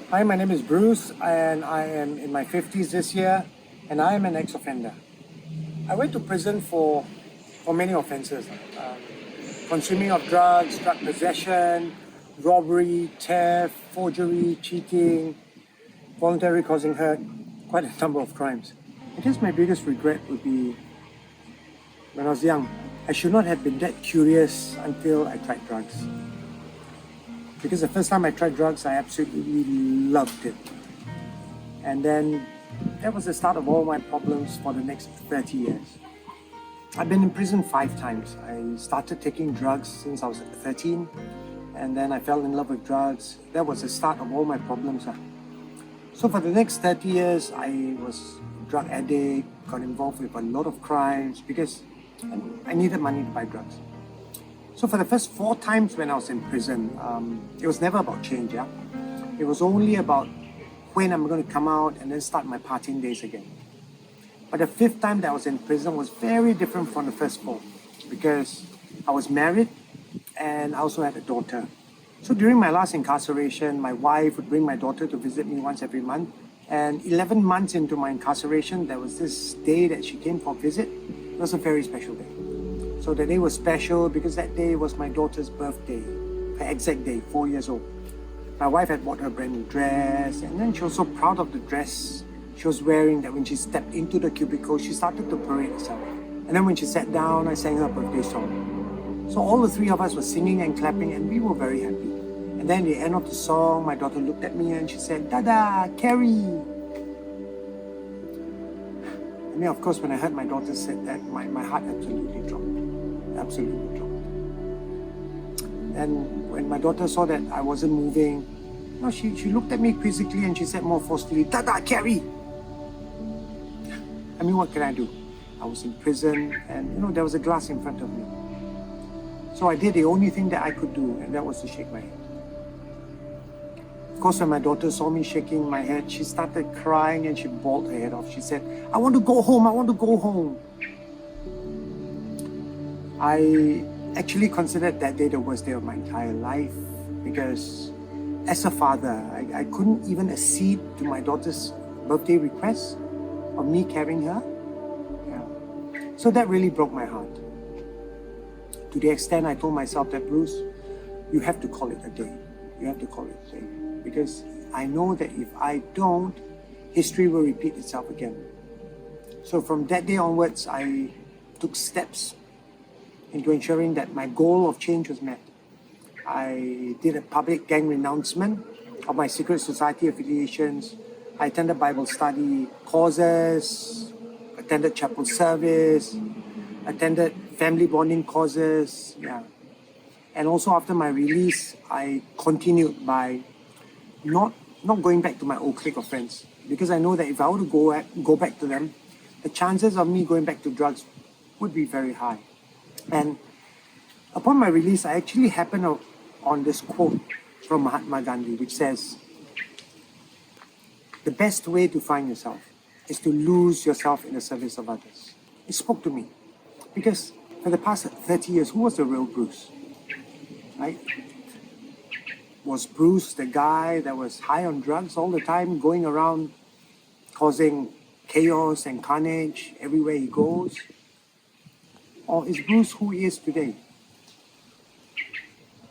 Hi, my name is Bruce, and I am in my 50s this year, and I am an ex-offender. I went to prison for many offenses. Consuming of drugs, drug possession, robbery, theft, forgery, cheating, voluntary causing hurt, quite a number of crimes. I guess my biggest regret would be when I was young. I should not have been that curious until I tried drugs. Because the first time I tried drugs, I absolutely loved it. And then that was the start of all my problems for the next 30 years. I've been in prison 5 times. I started taking drugs since I was 13, and then I fell in love with drugs. That was the start of all my problems. So for the next 30 years, I was a drug addict, got involved with a lot of crimes because I needed money to buy drugs. So for the first 4 times when I was in prison, it was never about change. It was only about when I'm going to come out and then start my partying days again. But the 5th time that I was in prison was very different from the first 4 because I was married and I also had a daughter. So during my last incarceration, my wife would bring my daughter to visit me once every month. And 11 months into my incarceration, there was this day that she came for a visit. It was a very special day. So the day was special because that day was my daughter's birthday, her exact day, 4 years old. My wife had bought her a brand new dress, and then she was so proud of the dress she was wearing that when she stepped into the cubicle, she started to parade herself. And then when she sat down, I sang her birthday song. So all the 3 of us were singing and clapping, and we were very happy. And then at the end of the song, my daughter looked at me and she said, "Dada, Carrie." I mean, of course, when I heard my daughter said that, my heart absolutely dropped. Absolutely dropped. And when my daughter saw that I wasn't moving, she looked at me quizzically and she said more forcefully, "Dada, Carrie." I mean, what can I do? I was in prison and, there was a glass in front of me. So I did the only thing that I could do, and that was to shake my head. Of course, when my daughter saw me shaking my head, she started crying and she bawled her head off. She said, "I want to go home, I want to go home." I actually considered that day the worst day of my entire life because as a father, I couldn't even accede to my daughter's birthday request of me carrying her. So that really broke my heart. To the extent I told myself that, "Bruce, you have to call it a day. You have to call it a day. Because I know that if I don't, history will repeat itself again." So from that day onwards, I took steps into ensuring that my goal of change was met. I did a public gang renouncement of my secret society affiliations. I attended Bible study courses, attended chapel service, attended family bonding courses, And also after my release, I continued by not going back to my old clique of friends because I know that if I were to go back to them, the chances of me going back to drugs would be very high. And upon my release, I actually happened on this quote from Mahatma Gandhi, which says, "The best way to find yourself is to lose yourself in the service of others." It spoke to me because for the past 30 years, who was the real Bruce? Right? Was Bruce the guy that was high on drugs all the time, going around causing chaos and carnage everywhere he goes? Or is Bruce who he is today?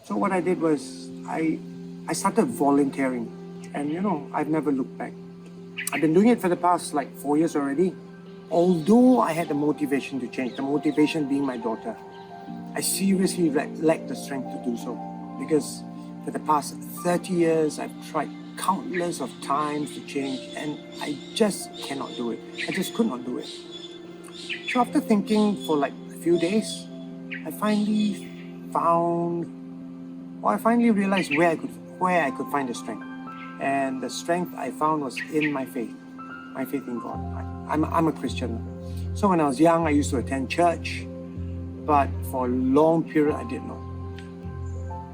So what I did was I started volunteering, and I've never looked back. I've been doing it for the past 4 years already. Although I had the motivation to change, the motivation being my daughter, I seriously lacked the strength to do so because for the past 30 years, I've tried countless of times to change and I just cannot do it. I just could not do it. So after thinking for a few days, I finally realized where I could find the strength. And the strength I found was in my faith in God. I'm a Christian. So when I was young, I used to attend church, but for a long period, I did not.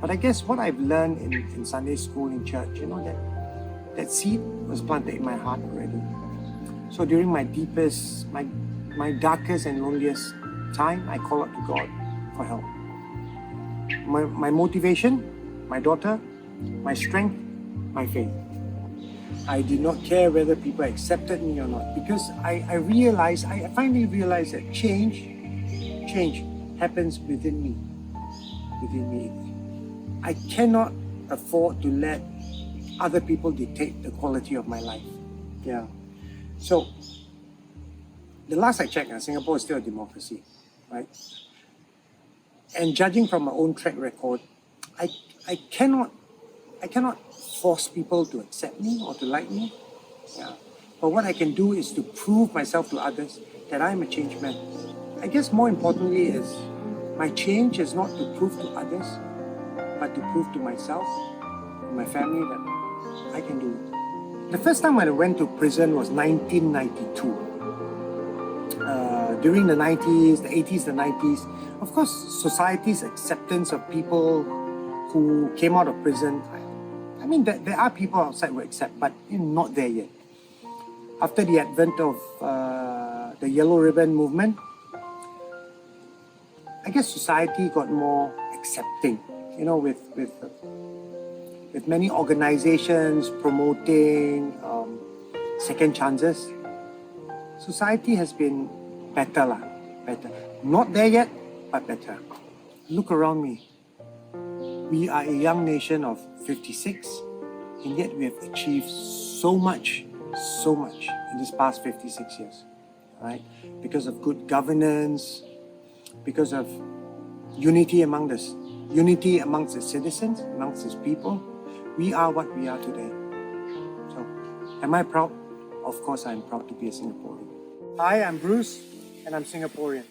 But I guess what I've learned in Sunday school, in church, that seed was planted in my heart already. So during my deepest, my darkest and loneliest time, I call out to God for help. My motivation, my daughter, my strength, my faith. I did not care whether people accepted me or not, because I finally realized that change happens within me. I cannot afford to let other people dictate the quality of my life. Yeah. So, the last I checked, Singapore is still a democracy, right? And judging from my own track record, I cannot force people to accept me or to like me. Yeah. But what I can do is to prove myself to others that I'm a changed man. I guess more importantly is my change is not to prove to others, but to prove to myself and my family that I can do it. The first time when I went to prison was 1992. During the 90s, the 80s, the 90s, of course, society's acceptance of people who came out of prison, I mean, there are people outside who accept, but not there yet. After the advent of the Yellow Ribbon movement, I guess society got more accepting, with many organizations promoting second chances. Society has been better. Not there yet, but better. Look around me. We are a young nation of 56, and yet we have achieved so much in this past 56 years, right? Because of good governance, because of unity amongst the citizens, amongst its people, we are what we are today. So, am I proud? Of course I'm proud to be a Singaporean. Hi, I'm Bruce, and I'm Singaporean.